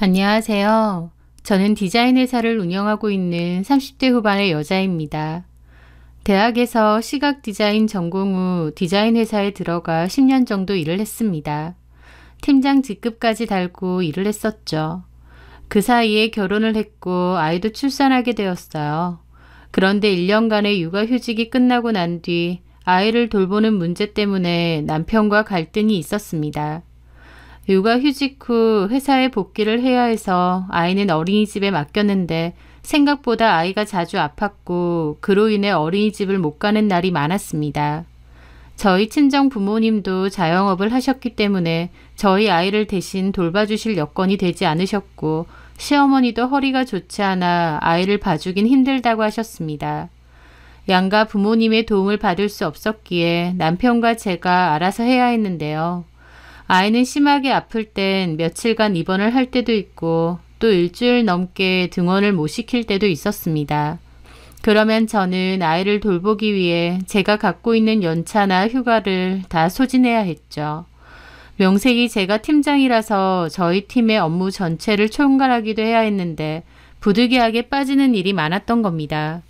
안녕하세요. 저는 디자인 회사를 운영하고 있는 30대 후반의 여자입니다. 대학에서 시각 디자인 전공 후 디자인 회사에 들어가 10년 정도 일을 했습니다. 팀장 직급까지 달고 일을 했었죠. 그 사이에 결혼을 했고 아이도 출산하게 되었어요. 그런데 1년간의 육아휴직이 끝나고 난 뒤 아이를 돌보는 문제 때문에 남편과 갈등이 있었습니다. 육아휴직 후 회사에 복귀를 해야 해서 아이는 어린이집에 맡겼는데 생각보다 아이가 자주 아팠고 그로 인해 어린이집을 못 가는 날이 많았습니다. 저희 친정 부모님도 자영업을 하셨기 때문에 저희 아이를 대신 돌봐주실 여건이 되지 않으셨고 시어머니도 허리가 좋지 않아 아이를 봐주긴 힘들다고 하셨습니다. 양가 부모님의 도움을 받을 수 없었기에 남편과 제가 알아서 해야 했는데요. 아이는 심하게 아플 땐 며칠간 입원을 할 때도 있고 또 일주일 넘게 등원을 못 시킬 때도 있었습니다. 그러면 저는 아이를 돌보기 위해 제가 갖고 있는 연차나 휴가를 다 소진해야 했죠. 명색이 제가 팀장이라서 저희 팀의 업무 전체를 총괄하기도 해야 했는데 부득이하게 빠지는 일이 많았던 겁니다.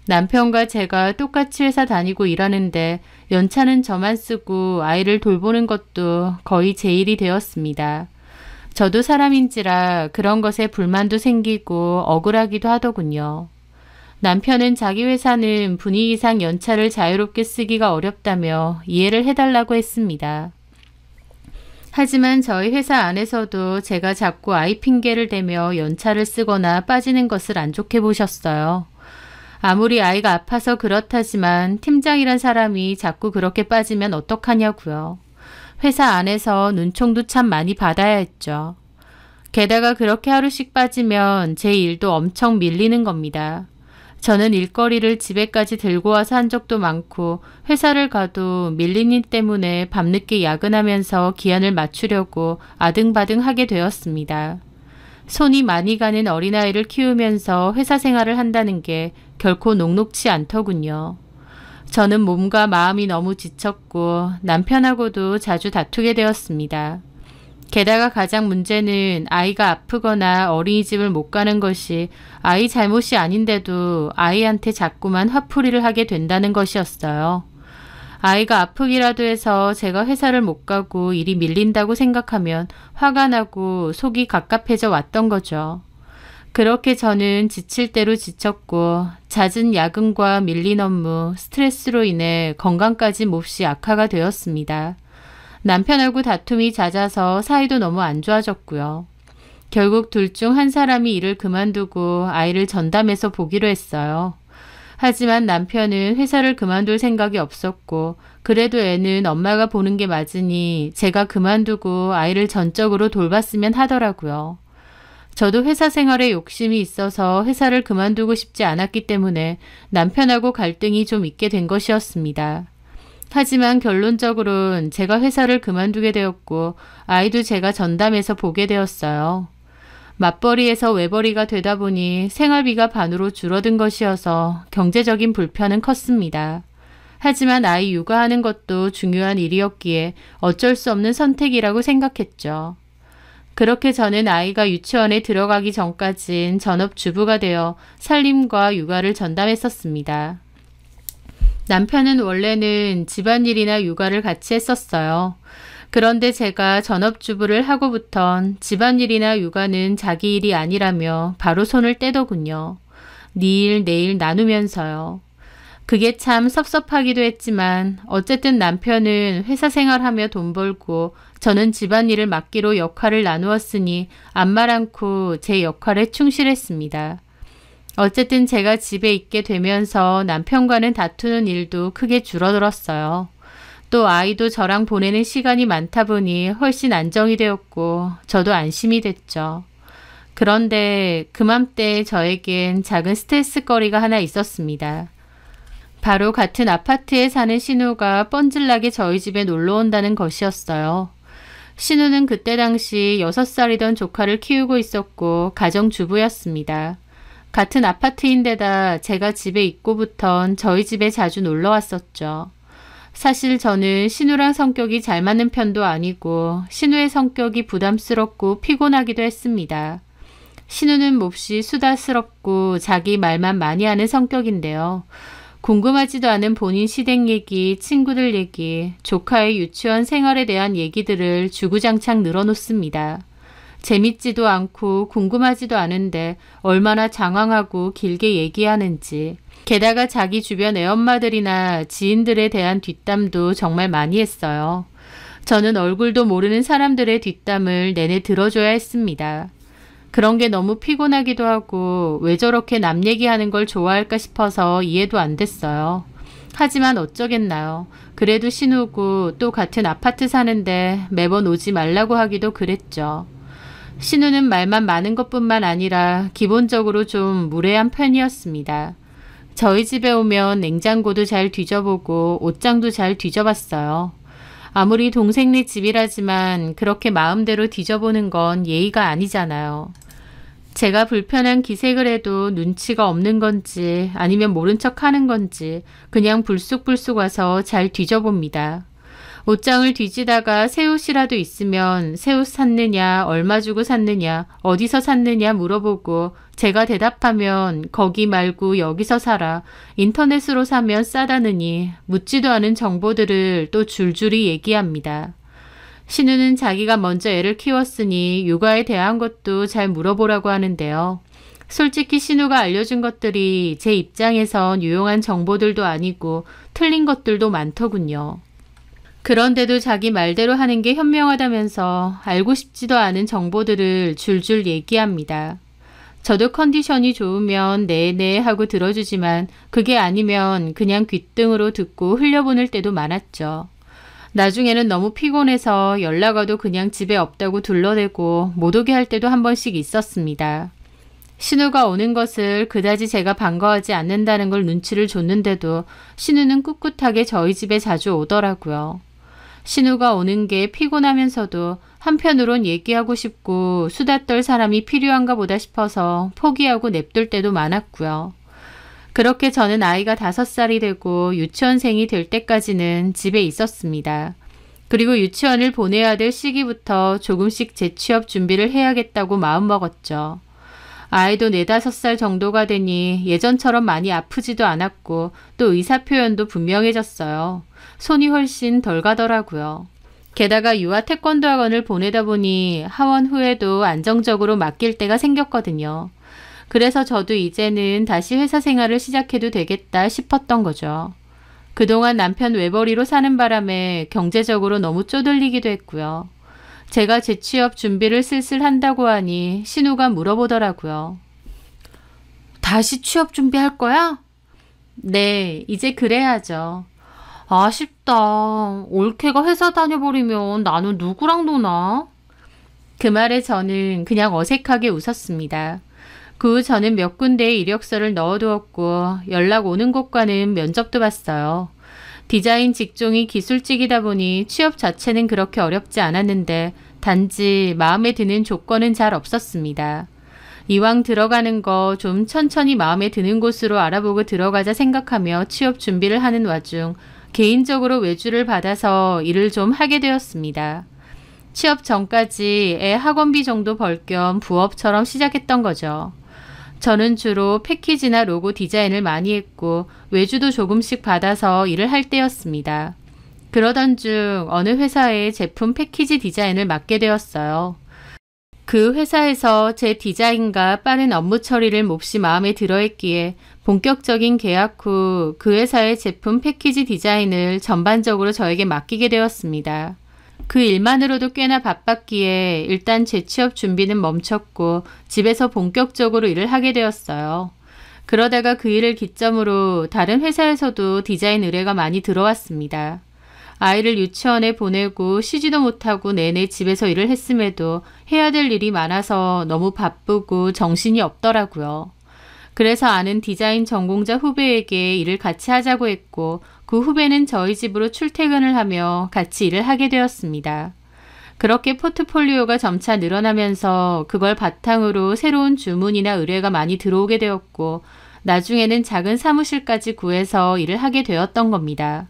남편과 제가 똑같이 회사 다니고 일하는데 연차는 저만 쓰고 아이를 돌보는 것도 거의 제 일이 되었습니다. 저도 사람인지라 그런 것에 불만도 생기고 억울하기도 하더군요. 남편은 자기 회사는 분위기상 연차를 자유롭게 쓰기가 어렵다며 이해를 해달라고 했습니다. 하지만 저희 회사 안에서도 제가 자꾸 아이 핑계를 대며 연차를 쓰거나 빠지는 것을 안 좋게 보셨어요. 아무리 아이가 아파서 그렇다지만 팀장이란 사람이 자꾸 그렇게 빠지면 어떡하냐고요. 회사 안에서 눈총도 참 많이 받아야 했죠. 게다가 그렇게 하루씩 빠지면 제 일도 엄청 밀리는 겁니다. 저는 일거리를 집에까지 들고 와서 한 적도 많고 회사를 가도 밀린 일 때문에 밤늦게 야근하면서 기한을 맞추려고 아등바등 하게 되었습니다. 손이 많이 가는 어린아이를 키우면서 회사 생활을 한다는 게 결코 녹록지 않더군요. 저는 몸과 마음이 너무 지쳤고 남편하고도 자주 다투게 되었습니다. 게다가 가장 문제는 아이가 아프거나 어린이집을 못 가는 것이 아이 잘못이 아닌데도 아이한테 자꾸만 화풀이를 하게 된다는 것이었어요. 아이가 아프기라도 해서 제가 회사를 못 가고 일이 밀린다고 생각하면 화가 나고 속이 갑갑해져 왔던 거죠. 그렇게 저는 지칠 대로 지쳤고 잦은 야근과 밀린 업무, 스트레스로 인해 건강까지 몹시 악화가 되었습니다. 남편하고 다툼이 잦아서 사이도 너무 안 좋아졌고요. 결국 둘 중 한 사람이 일을 그만두고 아이를 전담해서 보기로 했어요. 하지만 남편은 회사를 그만둘 생각이 없었고 그래도 애는 엄마가 보는 게 맞으니 제가 그만두고 아이를 전적으로 돌봤으면 하더라고요. 저도 회사 생활에 욕심이 있어서 회사를 그만두고 싶지 않았기 때문에 남편하고 갈등이 좀 있게 된 것이었습니다. 하지만 결론적으로는 제가 회사를 그만두게 되었고 아이도 제가 전담해서 보게 되었어요. 맞벌이에서 외벌이가 되다 보니 생활비가 반으로 줄어든 것이어서 경제적인 불편은 컸습니다. 하지만 아이 육아하는 것도 중요한 일이었기에 어쩔 수 없는 선택이라고 생각했죠. 그렇게 저는 아이가 유치원에 들어가기 전까진 전업주부가 되어 살림과 육아를 전담했었습니다. 남편은 원래는 집안일이나 육아를 같이 했었어요. 그런데 제가 전업주부를 하고부턴 집안일이나 육아는 자기 일이 아니라며 바로 손을 떼더군요. 네 일, 내 일 나누면서요. 그게 참 섭섭하기도 했지만 어쨌든 남편은 회사 생활하며 돈 벌고 저는 집안일을 맡기로 역할을 나누었으니 암말 않고 제 역할에 충실했습니다. 어쨌든 제가 집에 있게 되면서 남편과는 다투는 일도 크게 줄어들었어요. 또 아이도 저랑 보내는 시간이 많다 보니 훨씬 안정이 되었고 저도 안심이 됐죠. 그런데 그맘때 저에겐 작은 스트레스거리가 하나 있었습니다. 바로 같은 아파트에 사는 신우가 뻔질나게 저희 집에 놀러 온다는 것이었어요. 신우는 그때 당시 6살이던 조카를 키우고 있었고 가정주부였습니다. 같은 아파트인데다 제가 집에 있고부턴 저희 집에 자주 놀러 왔었죠. 사실 저는 신우랑 성격이 잘 맞는 편도 아니고 신우의 성격이 부담스럽고 피곤하기도 했습니다. 신우는 몹시 수다스럽고 자기 말만 많이 하는 성격인데요. 궁금하지도 않은 본인 시댁 얘기, 친구들 얘기, 조카의 유치원 생활에 대한 얘기들을 주구장창 늘어놓습니다. 재밌지도 않고 궁금하지도 않은데 얼마나 장황하고 길게 얘기하는지. 게다가 자기 주변 애엄마들이나 지인들에 대한 뒷담도 정말 많이 했어요. 저는 얼굴도 모르는 사람들의 뒷담을 내내 들어줘야 했습니다. 그런 게 너무 피곤하기도 하고 왜 저렇게 남 얘기하는 걸 좋아할까 싶어서 이해도 안 됐어요. 하지만 어쩌겠나요. 그래도 신우고 또 같은 아파트 사는데 매번 오지 말라고 하기도 그랬죠. 신우는 말만 많은 것뿐만 아니라 기본적으로 좀 무례한 편이었습니다. 저희 집에 오면 냉장고도 잘 뒤져보고 옷장도 잘 뒤져봤어요. 아무리 동생네 집이라지만 그렇게 마음대로 뒤져보는 건 예의가 아니잖아요. 제가 불편한 기색을 해도 눈치가 없는 건지 아니면 모른 척 하는 건지 그냥 불쑥불쑥 와서 잘 뒤져봅니다. 옷장을 뒤지다가 새 옷이라도 있으면 새 옷 샀느냐, 얼마 주고 샀느냐, 어디서 샀느냐 물어보고 제가 대답하면 거기 말고 여기서 사라, 인터넷으로 사면 싸다느니 묻지도 않은 정보들을 또 줄줄이 얘기합니다. 신우는 자기가 먼저 애를 키웠으니 육아에 대한 것도 잘 물어보라고 하는데요. 솔직히 신우가 알려준 것들이 제 입장에선 유용한 정보들도 아니고 틀린 것들도 많더군요. 그런데도 자기 말대로 하는 게 현명하다면서 알고 싶지도 않은 정보들을 줄줄 얘기합니다. 저도 컨디션이 좋으면 네네 하고 들어주지만 그게 아니면 그냥 귓등으로 듣고 흘려보낼 때도 많았죠. 나중에는 너무 피곤해서 연락 와도 그냥 집에 없다고 둘러대고 못 오게 할 때도 한 번씩 있었습니다. 신우가 오는 것을 그다지 제가 반가워하지 않는다는 걸 눈치를 줬는데도 신우는 꿋꿋하게 저희 집에 자주 오더라고요. 신우가 오는 게 피곤하면서도 한편으론 얘기하고 싶고 수다 떨 사람이 필요한가 보다 싶어서 포기하고 냅둘 때도 많았고요. 그렇게 저는 아이가 5살이 되고 유치원생이 될 때까지는 집에 있었습니다. 그리고 유치원을 보내야 될 시기부터 조금씩 재취업 준비를 해야겠다고 마음먹었죠. 아이도 4, 5살 정도가 되니 예전처럼 많이 아프지도 않았고 또 의사표현도 분명해졌어요. 손이 훨씬 덜 가더라고요. 게다가 유아 태권도 학원을 보내다 보니 하원 후에도 안정적으로 맡길 때가 생겼거든요. 그래서 저도 이제는 다시 회사 생활을 시작해도 되겠다 싶었던 거죠. 그동안 남편 외벌이로 사는 바람에 경제적으로 너무 쪼들리기도 했고요. 제가 재취업 준비를 슬슬 한다고 하니 신우가 물어보더라고요. 다시 취업 준비할 거야? 네, 이제 그래야죠. 아쉽다. 올케가 회사 다녀버리면 나는 누구랑 노나? 그 말에 저는 그냥 어색하게 웃었습니다. 그 후 저는 몇 군데에 이력서를 넣어두었고 연락 오는 곳과는 면접도 봤어요. 디자인 직종이 기술직이다 보니 취업 자체는 그렇게 어렵지 않았는데 단지 마음에 드는 조건은 잘 없었습니다. 이왕 들어가는 거 좀 천천히 마음에 드는 곳으로 알아보고 들어가자 생각하며 취업 준비를 하는 와중 개인적으로 외주를 받아서 일을 좀 하게 되었습니다. 취업 전까지 애 학원비 정도 벌 겸 부업처럼 시작했던 거죠. 저는 주로 패키지나 로고 디자인을 많이 했고 외주도 조금씩 받아서 일을 할 때였습니다. 그러던 중 어느 회사의 제품 패키지 디자인을 맡게 되었어요. 그 회사에서 제 디자인과 빠른 업무 처리를 몹시 마음에 들어 했기에 본격적인 계약 후 그 회사의 제품 패키지 디자인을 전반적으로 저에게 맡기게 되었습니다. 그 일만으로도 꽤나 바빴기에 일단 재취업 준비는 멈췄고 집에서 본격적으로 일을 하게 되었어요. 그러다가 그 일을 기점으로 다른 회사에서도 디자인 의뢰가 많이 들어왔습니다. 아이를 유치원에 보내고 쉬지도 못하고 내내 집에서 일을 했음에도 해야 될 일이 많아서 너무 바쁘고 정신이 없더라고요. 그래서 아는 디자인 전공자 후배에게 일을 같이 하자고 했고 그 후배는 저희 집으로 출퇴근을 하며 같이 일을 하게 되었습니다. 그렇게 포트폴리오가 점차 늘어나면서 그걸 바탕으로 새로운 주문이나 의뢰가 많이 들어오게 되었고 나중에는 작은 사무실까지 구해서 일을 하게 되었던 겁니다.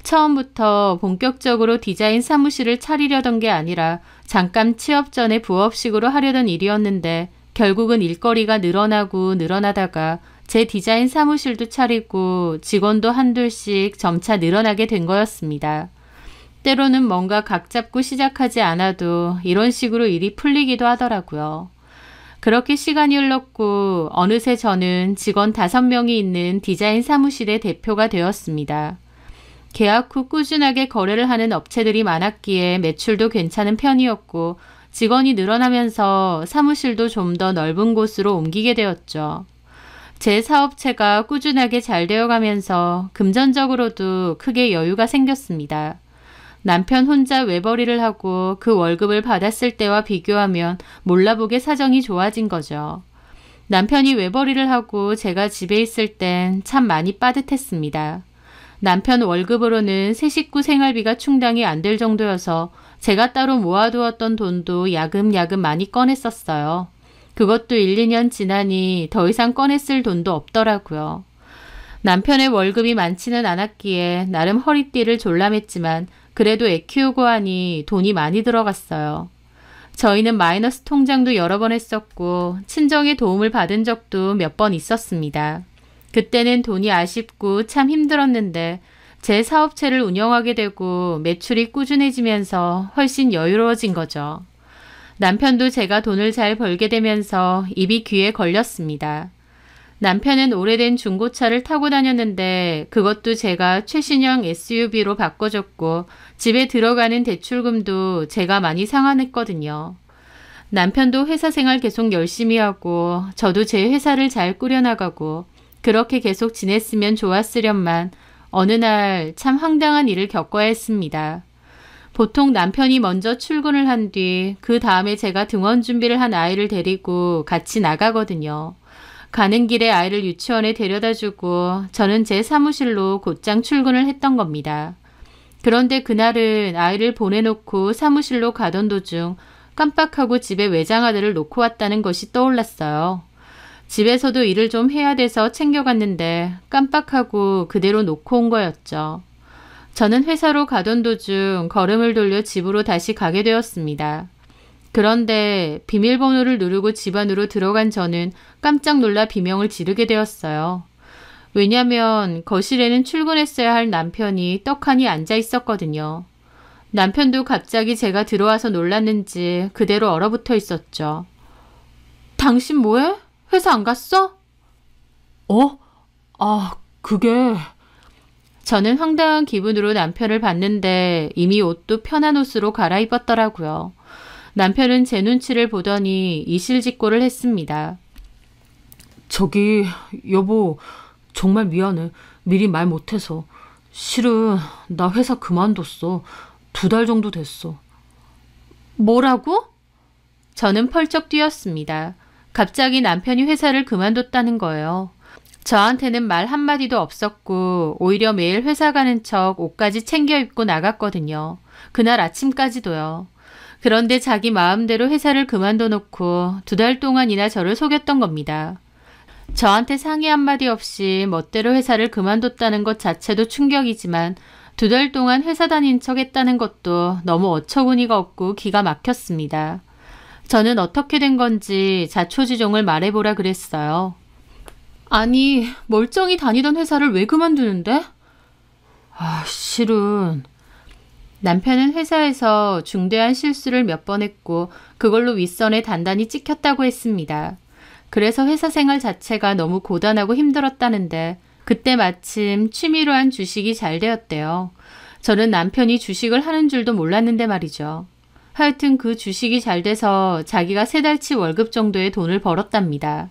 처음부터 본격적으로 디자인 사무실을 차리려던 게 아니라 잠깐 취업 전에 부업식으로 하려던 일이었는데 결국은 일거리가 늘어나고 늘어나다가 제 디자인 사무실도 차리고 직원도 한둘씩 점차 늘어나게 된 거였습니다. 때로는 뭔가 각 잡고 시작하지 않아도 이런 식으로 일이 풀리기도 하더라고요. 그렇게 시간이 흘렀고 어느새 저는 직원 5명이 있는 디자인 사무실의 대표가 되었습니다. 계약 후 꾸준하게 거래를 하는 업체들이 많았기에 매출도 괜찮은 편이었고 직원이 늘어나면서 사무실도 좀 더 넓은 곳으로 옮기게 되었죠. 제 사업체가 꾸준하게 잘 되어가면서 금전적으로도 크게 여유가 생겼습니다. 남편 혼자 외벌이를 하고 그 월급을 받았을 때와 비교하면 몰라보게 사정이 좋아진 거죠. 남편이 외벌이를 하고 제가 집에 있을 땐 참 많이 빠듯했습니다. 남편 월급으로는 세 식구 생활비가 충당이 안 될 정도여서 제가 따로 모아두었던 돈도 야금야금 많이 꺼냈었어요. 그것도 1, 2년 지나니 더 이상 꺼냈을 돈도 없더라고요. 남편의 월급이 많지는 않았기에 나름 허리띠를 졸라맸지만 그래도 애 키우고 하니 돈이 많이 들어갔어요. 저희는 마이너스 통장도 여러 번 했었고 친정의 도움을 받은 적도 몇 번 있었습니다. 그때는 돈이 아쉽고 참 힘들었는데 제 사업체를 운영하게 되고 매출이 꾸준해지면서 훨씬 여유로워진 거죠. 남편도 제가 돈을 잘 벌게 되면서 입이 귀에 걸렸습니다. 남편은 오래된 중고차를 타고 다녔는데 그것도 제가 최신형 SUV로 바꿔줬고 집에 들어가는 대출금도 제가 많이 상환했거든요. 남편도 회사 생활 계속 열심히 하고 저도 제 회사를 잘 꾸려나가고 그렇게 계속 지냈으면 좋았으련만 어느 날 참 황당한 일을 겪어야 했습니다. 보통 남편이 먼저 출근을 한 뒤 그 다음에 제가 등원 준비를 한 아이를 데리고 같이 나가거든요. 가는 길에 아이를 유치원에 데려다주고 저는 제 사무실로 곧장 출근을 했던 겁니다. 그런데 그날은 아이를 보내놓고 사무실로 가던 도중 깜빡하고 집에 외장하드를 놓고 왔다는 것이 떠올랐어요. 집에서도 일을 좀 해야 돼서 챙겨갔는데 깜빡하고 그대로 놓고 온 거였죠. 저는 회사로 가던 도중 걸음을 돌려 집으로 다시 가게 되었습니다. 그런데 비밀번호를 누르고 집 안으로 들어간 저는 깜짝 놀라 비명을 지르게 되었어요. 왜냐면 거실에는 출근했어야 할 남편이 떡하니 앉아 있었거든요. 남편도 갑자기 제가 들어와서 놀랐는지 그대로 얼어붙어 있었죠. 당신 뭐해? 회사 안 갔어? 그게... 저는 황당한 기분으로 남편을 봤는데 이미 옷도 편한 옷으로 갈아입었더라고요. 남편은 제 눈치를 보더니 이실직고를 했습니다. 저기 여보 정말 미안해. 미리 말 못해서. 실은 나 회사 그만뒀어. 2달 정도 됐어. 뭐라고? 저는 펄쩍 뛰었습니다. 갑자기 남편이 회사를 그만뒀다는 거예요. 저한테는 말 한마디도 없었고 오히려 매일 회사 가는 척 옷까지 챙겨 입고 나갔거든요. 그날 아침까지도요. 그런데 자기 마음대로 회사를 그만둬 놓고 2달 동안이나 저를 속였던 겁니다. 저한테 상의 한마디 없이 멋대로 회사를 그만뒀다는 것 자체도 충격이지만 2달 동안 회사 다닌 척 했다는 것도 너무 어처구니가 없고 기가 막혔습니다. 저는 어떻게 된 건지 자초지종을 말해보라 그랬어요. 아니, 멀쩡히 다니던 회사를 왜 그만두는데? 실은... 남편은 회사에서 중대한 실수를 몇 번 했고 그걸로 윗선에 단단히 찍혔다고 했습니다. 그래서 회사 생활 자체가 너무 고단하고 힘들었다는데 그때 마침 취미로 한 주식이 잘 되었대요. 저는 남편이 주식을 하는 줄도 몰랐는데 말이죠. 하여튼 그 주식이 잘 돼서 자기가 3달치 월급 정도의 돈을 벌었답니다.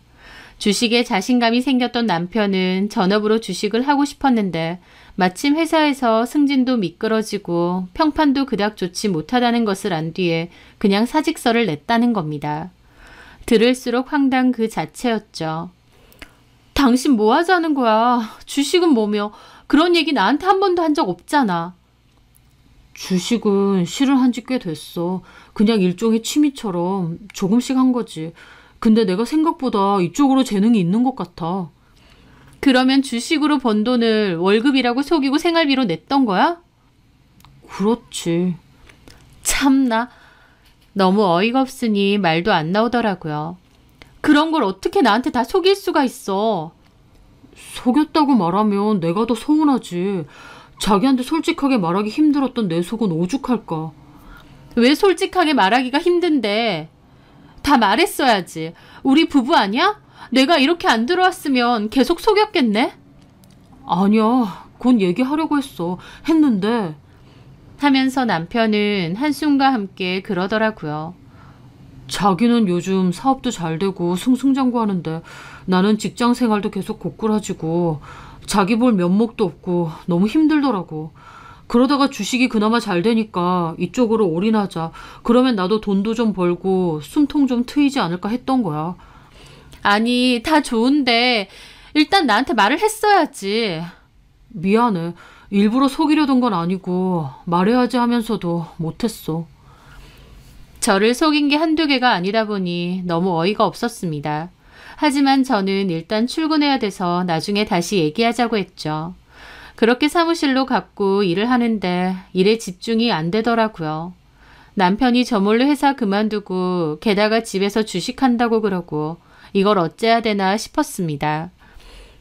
주식에 자신감이 생겼던 남편은 전업으로 주식을 하고 싶었는데 마침 회사에서 승진도 미끄러지고 평판도 그닥 좋지 못하다는 것을 안 뒤에 그냥 사직서를 냈다는 겁니다. 들을수록 황당 그 자체였죠. 당신 뭐 하자는 거야? 주식은 뭐며? 그런 얘기 나한테 한 번도 한 적 없잖아. 주식은 실은 한 지 꽤 됐어. 그냥 일종의 취미처럼 조금씩 한 거지. 근데 내가 생각보다 이쪽으로 재능이 있는 것 같아. 그러면 주식으로 번 돈을 월급이라고 속이고 생활비로 냈던 거야? 그렇지. 참나. 너무 어이가 없으니 말도 안 나오더라고요. 그런 걸 어떻게 나한테 다 속일 수가 있어. 속였다고 말하면 내가 더 서운하지. 자기한테 솔직하게 말하기 힘들었던 내 속은 오죽할까. 왜 솔직하게 말하기가 힘든데. 다 말했어야지. 우리 부부 아니야? 내가 이렇게 안 들어왔으면 계속 속였겠네? 아니야. 곧 얘기하려고 했는데. 하면서 남편은 한숨과 함께 그러더라고요. 자기는 요즘 사업도 잘 되고 승승장구하는데 나는 직장 생활도 계속 고꾸라지고 자기 볼 면목도 없고 너무 힘들더라고. 그러다가 주식이 그나마 잘 되니까 이쪽으로 올인하자. 그러면 나도 돈도 좀 벌고 숨통 좀 트이지 않을까 했던 거야. 아니, 다 좋은데 일단 나한테 말을 했어야지. 미안해. 일부러 속이려던 건 아니고 말해야지 하면서도 못했어. 저를 속인 게 한두 개가 아니다 보니 너무 어이가 없었습니다. 하지만 저는 일단 출근해야 돼서 나중에 다시 얘기하자고 했죠. 그렇게 사무실로 갔고 일을 하는데 일에 집중이 안 되더라고요. 남편이 저 몰래 회사 그만두고 게다가 집에서 주식한다고 그러고 이걸 어째야 되나 싶었습니다.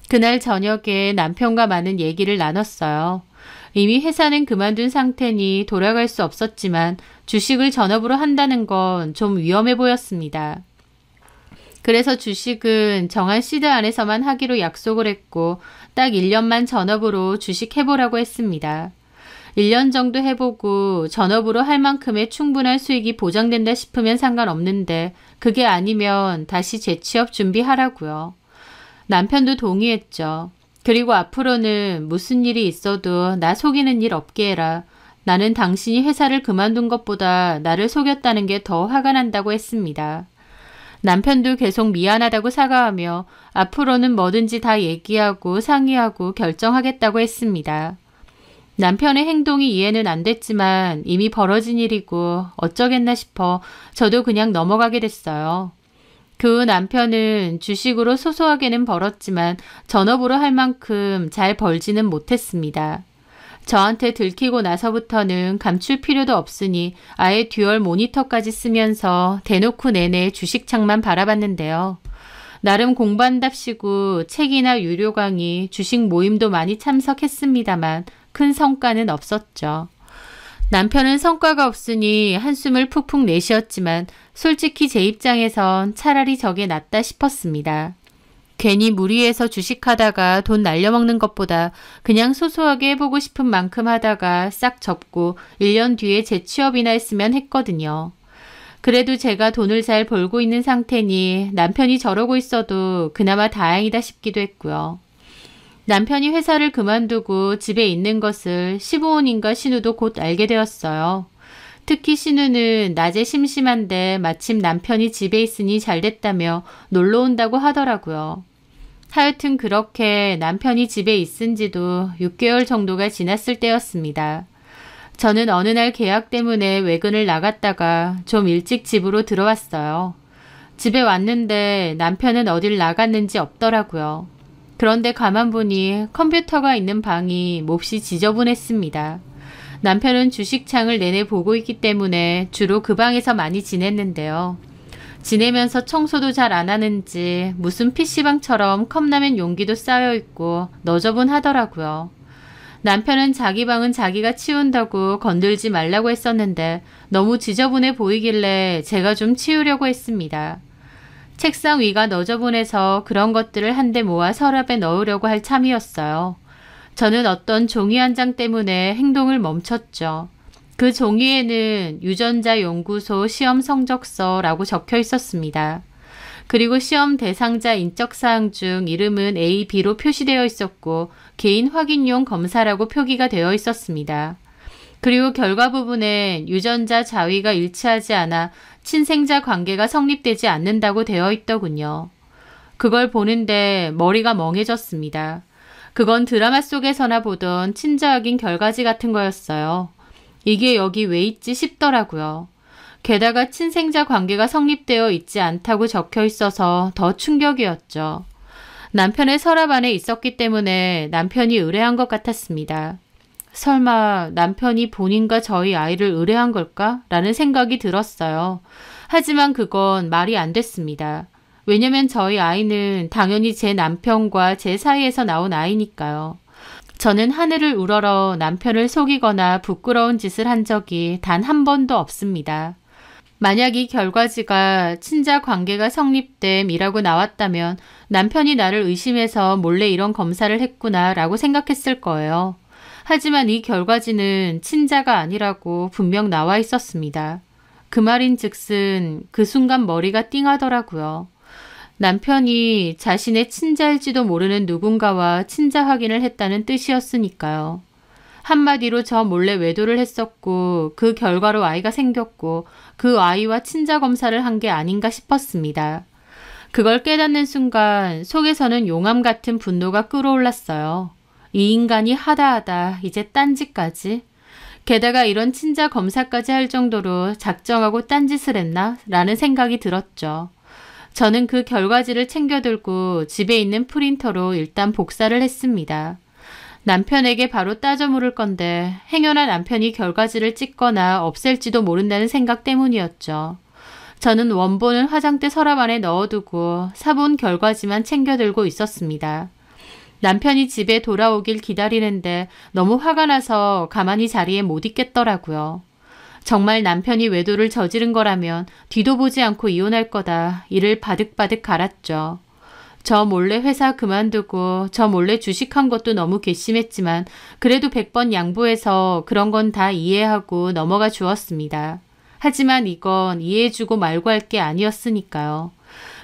그날 저녁에 남편과 많은 얘기를 나눴어요. 이미 회사는 그만둔 상태니 돌아갈 수 없었지만 주식을 전업으로 한다는 건 좀 위험해 보였습니다. 그래서 주식은 정한 시드 안에서만 하기로 약속을 했고 딱 1년만 전업으로 주식 해보라고 했습니다. 1년 정도 해보고 전업으로 할 만큼의 충분한 수익이 보장된다 싶으면 상관없는데 그게 아니면 다시 재취업 준비하라고요. 남편도 동의했죠. 그리고 앞으로는 무슨 일이 있어도 나 속이는 일 없게 해라. 나는 당신이 회사를 그만둔 것보다 나를 속였다는 게 더 화가 난다고 했습니다. 남편도 계속 미안하다고 사과하며 앞으로는 뭐든지 다 얘기하고 상의하고 결정하겠다고 했습니다. 남편의 행동이 이해는 안 됐지만 이미 벌어진 일이고 어쩌겠나 싶어 저도 그냥 넘어가게 됐어요. 그 후 남편은 주식으로 소소하게는 벌었지만 전업으로 할 만큼 잘 벌지는 못했습니다. 저한테 들키고 나서부터는 감출 필요도 없으니 아예 듀얼 모니터까지 쓰면서 대놓고 내내 주식창만 바라봤는데요. 나름 공부한답시고 책이나 유료 강의, 주식 모임도 많이 참석했습니다만 큰 성과는 없었죠. 남편은 성과가 없으니 한숨을 푹푹 내쉬었지만 솔직히 제 입장에선 차라리 저게 낫다 싶었습니다. 괜히 무리해서 주식하다가 돈 날려먹는 것보다 그냥 소소하게 해보고 싶은 만큼 하다가 싹 접고 1년 뒤에 재취업이나 했으면 했거든요. 그래도 제가 돈을 잘 벌고 있는 상태니 남편이 저러고 있어도 그나마 다행이다 싶기도 했고요. 남편이 회사를 그만두고 집에 있는 것을 시부모님과 신우도 곧 알게 되었어요. 특히 신우는 낮에 심심한데 마침 남편이 집에 있으니 잘됐다며 놀러 온다고 하더라고요. 하여튼 그렇게 남편이 집에 있은 지도 6개월 정도가 지났을 때였습니다. 저는 어느 날 계약 때문에 외근을 나갔다가 좀 일찍 집으로 들어왔어요. 집에 왔는데 남편은 어딜 나갔는지 없더라고요. 그런데 가만 보니 컴퓨터가 있는 방이 몹시 지저분했습니다. 남편은 주식창을 내내 보고 있기 때문에 주로 그 방에서 많이 지냈는데요. 지내면서 청소도 잘 안 하는지 무슨 PC방처럼 컵라면 용기도 쌓여있고 너저분하더라고요. 남편은 자기 방은 자기가 치운다고 건들지 말라고 했었는데 너무 지저분해 보이길래 제가 좀 치우려고 했습니다. 책상 위가 너저분해서 그런 것들을 한데 모아 서랍에 넣으려고 할 참이었어요. 저는 어떤 종이 한 장 때문에 행동을 멈췄죠. 그 종이에는 유전자 연구소 시험 성적서라고 적혀 있었습니다. 그리고 시험 대상자 인적사항 중 이름은 A, B로 표시되어 있었고 개인 확인용 검사라고 표기가 되어 있었습니다. 그리고 결과 부분에 유전자 자위가 일치하지 않아 친생자 관계가 성립되지 않는다고 되어 있더군요. 그걸 보는데 머리가 멍해졌습니다. 그건 드라마 속에서나 보던 친자확인 결과지 같은 거였어요. 이게 여기 왜 있지 싶더라고요. 게다가 친생자 관계가 성립되어 있지 않다고 적혀 있어서 더 충격이었죠. 남편의 서랍 안에 있었기 때문에 남편이 의뢰한 것 같았습니다. 설마 남편이 본인과 저희 아이를 의뢰한 걸까? 라는 생각이 들었어요. 하지만 그건 말이 안 됐습니다. 왜냐면 저희 아이는 당연히 제 남편과 제 사이에서 나온 아이니까요. 저는 하늘을 우러러 남편을 속이거나 부끄러운 짓을 한 적이 단 한 번도 없습니다. 만약 이 결과지가 친자 관계가 성립됨이라고 나왔다면 남편이 나를 의심해서 몰래 이런 검사를 했구나 라고 생각했을 거예요. 하지만 이 결과지는 친자가 아니라고 분명 나와 있었습니다. 그 말인 즉슨 그 순간 머리가 띵하더라고요. 남편이 자신의 친자일지도 모르는 누군가와 친자 확인을 했다는 뜻이었으니까요. 한마디로 저 몰래 외도를 했었고 그 결과로 아이가 생겼고 그 아이와 친자 검사를 한 게 아닌가 싶었습니다. 그걸 깨닫는 순간 속에서는 용암 같은 분노가 끓어올랐어요. 이 인간이 하다하다 이제 딴짓까지. 게다가 이런 친자 검사까지 할 정도로 작정하고 딴짓을 했나? 라는 생각이 들었죠. 저는 그 결과지를 챙겨들고 집에 있는 프린터로 일단 복사를 했습니다. 남편에게 바로 따져 물을 건데 행여나 남편이 결과지를 찍거나 없앨지도 모른다는 생각 때문이었죠. 저는 원본은 화장대 서랍 안에 넣어두고 사본 결과지만 챙겨들고 있었습니다. 남편이 집에 돌아오길 기다리는데 너무 화가 나서 가만히 자리에 못 있겠더라고요. 정말 남편이 외도를 저지른 거라면 뒤도 보지 않고 이혼할 거다. 이를 바득바득 갈았죠. 저 몰래 회사 그만두고 저 몰래 주식한 것도 너무 괘씸했지만 그래도 100번 양보해서 그런 건 다 이해하고 넘어가 주었습니다. 하지만 이건 이해해주고 말고 할 게 아니었으니까요.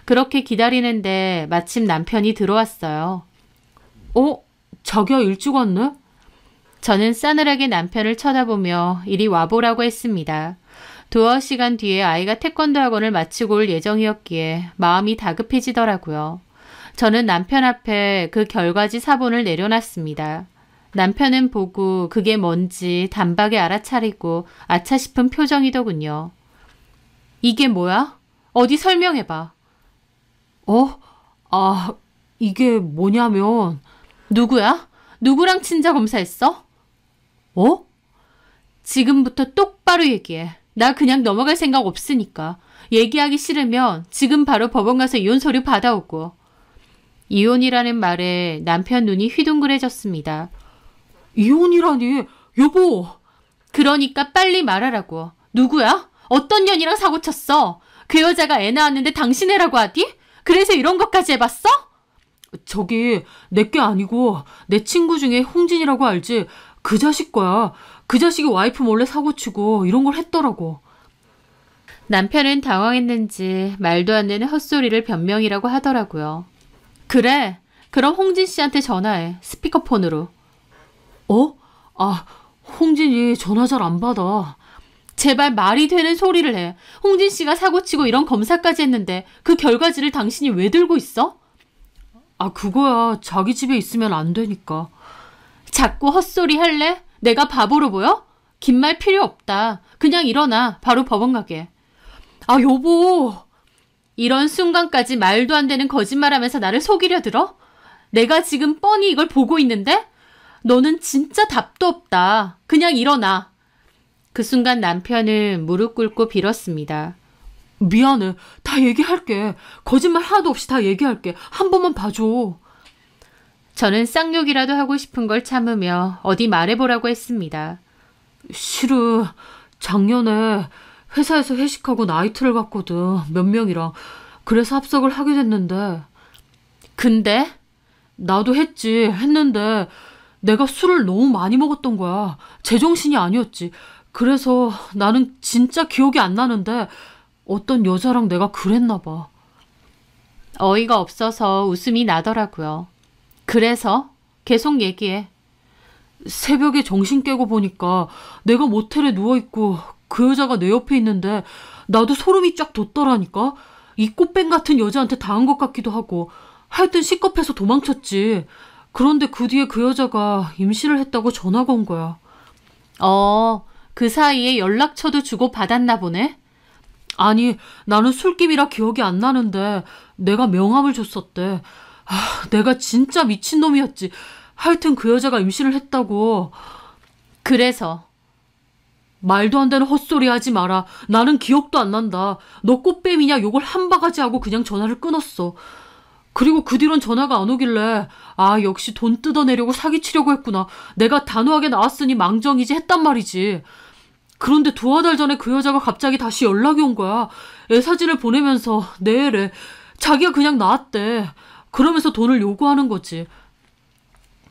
그렇게 기다리는데 마침 남편이 들어왔어요. 자기야 일찍 왔네? 저는 싸늘하게 남편을 쳐다보며 이리 와보라고 했습니다. 두어 시간 뒤에 아이가 태권도 학원을 마치고 올 예정이었기에 마음이 다급해지더라고요. 저는 남편 앞에 그 결과지 사본을 내려놨습니다. 남편은 보고 그게 뭔지 단박에 알아차리고 아차 싶은 표정이더군요. 이게 뭐야? 어디 설명해봐. 이게 뭐냐면 누구야? 누구랑 친자 검사했어? 지금부터 똑바로 얘기해. 나 그냥 넘어갈 생각 없으니까. 얘기하기 싫으면 지금 바로 법원 가서 이혼 서류 받아오고. 이혼이라는 말에 남편 눈이 휘둥그레졌습니다. 이혼이라니 여보. 그러니까 빨리 말하라고. 누구야? 어떤 년이랑 사고 쳤어? 그 여자가 애 낳았는데 당신 애라고 하디? 그래서 이런 것까지 해봤어? 저기 내게 아니고 내 친구 중에 홍진이라고 알지? 그 자식 거야. 그 자식이 와이프 몰래 사고치고 이런 걸 했더라고. 남편은 당황했는지 말도 안 되는 헛소리를 변명이라고 하더라고요. 그래, 그럼 홍진 씨한테 전화해. 스피커폰으로. 홍진이 전화 잘 안 받아. 제발 말이 되는 소리를 해. 홍진 씨가 사고치고 이런 검사까지 했는데 그 결과지를 당신이 왜 들고 있어? 그거야. 자기 집에 있으면 안 되니까. 자꾸 헛소리 할래? 내가 바보로 보여? 긴 말 필요 없다. 그냥 일어나. 바로 법원 가게. 여보. 이런 순간까지 말도 안 되는 거짓말하면서 나를 속이려 들어? 내가 지금 뻔히 이걸 보고 있는데? 너는 진짜 답도 없다. 그냥 일어나. 그 순간 남편은 무릎 꿇고 빌었습니다. 미안해. 다 얘기할게. 거짓말 하나도 없이 다 얘기할게. 한 번만 봐줘. 저는 쌍욕이라도 하고 싶은 걸 참으며 어디 말해보라고 했습니다. 실은 작년에 회사에서 회식하고 나이트를 갔거든. 몇 명이랑. 그래서 합석을 하게 됐는데. 근데? 나도 했는데 내가 술을 너무 많이 먹었던 거야. 제정신이 아니었지. 그래서 나는 진짜 기억이 안 나는데 어떤 여자랑 내가 그랬나 봐. 어이가 없어서 웃음이 나더라고요. 그래서? 계속 얘기해. 새벽에 정신 깨고 보니까 내가 모텔에 누워있고 그 여자가 내 옆에 있는데 나도 소름이 쫙 돋더라니까. 이 꽃뱀 같은 여자한테 당한 것 같기도 하고. 하여튼 시겁해서 도망쳤지. 그런데 그 뒤에 그 여자가 임신을 했다고 전화가 온 거야. 그 사이에 연락처도 주고 받았나 보네? 아니, 나는 술김이라 기억이 안 나는데 내가 명함을 줬었대. 내가 진짜 미친놈이었지. 하여튼 그 여자가 임신을 했다고. 그래서 말도 안 되는 헛소리 하지 마라. 나는 기억도 안 난다. 너 꽃뱀이냐 욕을 한 바가지 하고 그냥 전화를 끊었어. 그리고 그 뒤론 전화가 안 오길래 아 역시 돈 뜯어내려고 사기치려고 했구나. 내가 단호하게 나왔으니 망정이지 했단 말이지. 그런데 2달 전에 그 여자가 갑자기 다시 연락이 온 거야. 애 사진을 보내면서 내 애래. 자기가 그냥 나왔대. 그러면서 돈을 요구하는 거지.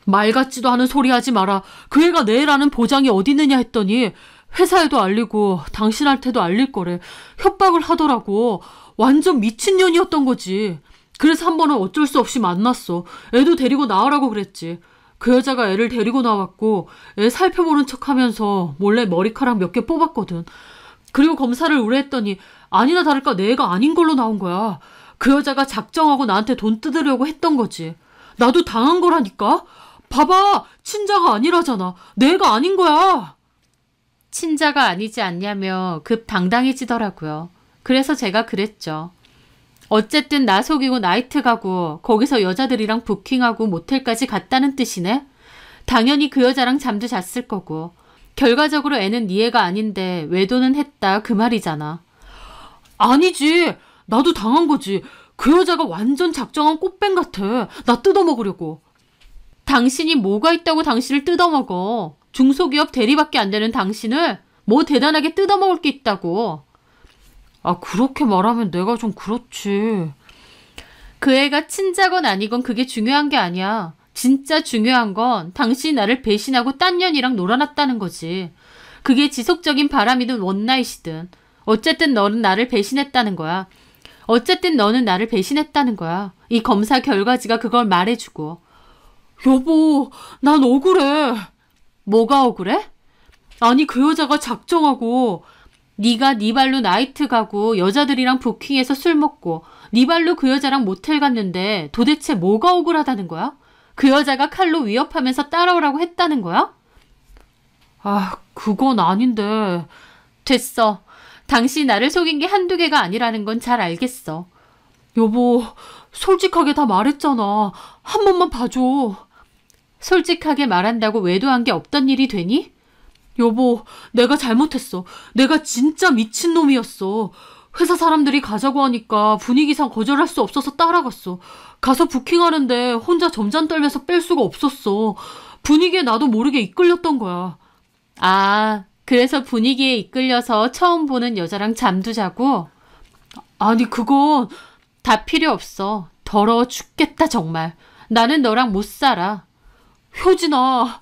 말 같지도 않은 소리 하지 마라. 그 애가 내 애라는 보장이 어디 있느냐 했더니 회사에도 알리고 당신한테도 알릴 거래. 협박을 하더라고. 완전 미친년이었던 거지. 그래서 한 번은 어쩔 수 없이 만났어. 애도 데리고 나오라고 그랬지. 그 여자가 애를 데리고 나왔고 애 살펴보는 척하면서 몰래 머리카락 몇 개 뽑았거든. 그리고 검사를 의뢰했더니 아니나 다를까 내 애가 아닌 걸로 나온 거야. 그 여자가 작정하고 나한테 돈 뜯으려고 했던 거지. 나도 당한 거라니까. 봐봐, 친자가 아니라잖아. 내 애가 아닌 거야. 친자가 아니지 않냐며 급 당당해지더라고요. 그래서 제가 그랬죠. 어쨌든 나 속이고 나이트 가고 거기서 여자들이랑 부킹하고 모텔까지 갔다는 뜻이네? 당연히 그 여자랑 잠도 잤을 거고 결과적으로 애는 네 애가 아닌데 외도는 했다 그 말이잖아. 아니지. 나도 당한 거지. 그 여자가 완전 작정한 꽃뱀 같아. 나 뜯어먹으려고. 당신이 뭐가 있다고 당신을 뜯어먹어. 중소기업 대리밖에 안 되는 당신을 뭐 대단하게 뜯어먹을 게 있다고. 아, 그렇게 말하면 내가 좀 그렇지. 그 애가 친자건 아니건 그게 중요한 게 아니야. 진짜 중요한 건 당신이 나를 배신하고 딴 년이랑 놀아놨다는 거지. 그게 지속적인 바람이든 원나잇이든 어쨌든 너는 나를 배신했다는 거야. 어쨌든 너는 나를 배신했다는 거야. 이 검사 결과지가 그걸 말해주고. 여보, 난 억울해. 뭐가 억울해? 아니 그 여자가 작정하고 네가 네 발로 나이트 가고 여자들이랑 부킹해서 술 먹고 네 발로 그 여자랑 모텔 갔는데 도대체 뭐가 억울하다는 거야? 그 여자가 칼로 위협하면서 따라오라고 했다는 거야? 아, 그건 아닌데. 됐어. 당신이 나를 속인 게 한두 개가 아니라는 건 잘 알겠어. 여보, 솔직하게 다 말했잖아. 한 번만 봐줘. 솔직하게 말한다고 외도한 게 없던 일이 되니? 여보, 내가 잘못했어. 내가 진짜 미친놈이었어. 회사 사람들이 가자고 하니까 분위기상 거절할 수 없어서 따라갔어. 가서 부킹하는데 혼자 점잔 떨면서 뺄 수가 없었어. 분위기에 나도 모르게 이끌렸던 거야. 아, 그래서 분위기에 이끌려서 처음 보는 여자랑 잠도 자고? 아니, 그건 다 필요 없어. 더러워 죽겠다 정말. 나는 너랑 못 살아. 효진아.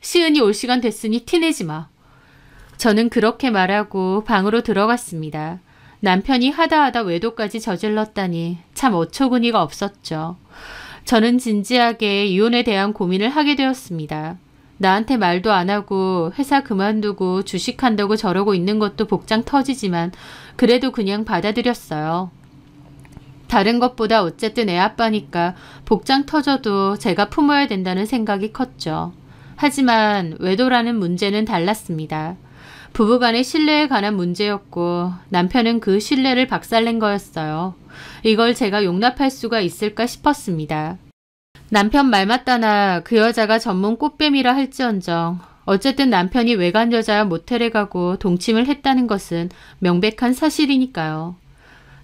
시은이 올 시간 됐으니 티내지 마. 저는 그렇게 말하고 방으로 들어갔습니다. 남편이 하다하다 외도까지 저질렀다니 참 어처구니가 없었죠. 저는 진지하게 이혼에 대한 고민을 하게 되었습니다. 나한테 말도 안 하고 회사 그만두고 주식한다고 저러고 있는 것도 복장 터지지만 그래도 그냥 받아들였어요. 다른 것보다 어쨌든 애 아빠니까 복장 터져도 제가 품어야 된다는 생각이 컸죠. 하지만 외도라는 문제는 달랐습니다. 부부간의 신뢰에 관한 문제였고 남편은 그 신뢰를 박살낸 거였어요. 이걸 제가 용납할 수가 있을까 싶었습니다. 남편 말 맞다나 그 여자가 전문 꽃뱀이라 할지언정 어쨌든 남편이 외간 여자와 모텔에 가고 동침을 했다는 것은 명백한 사실이니까요.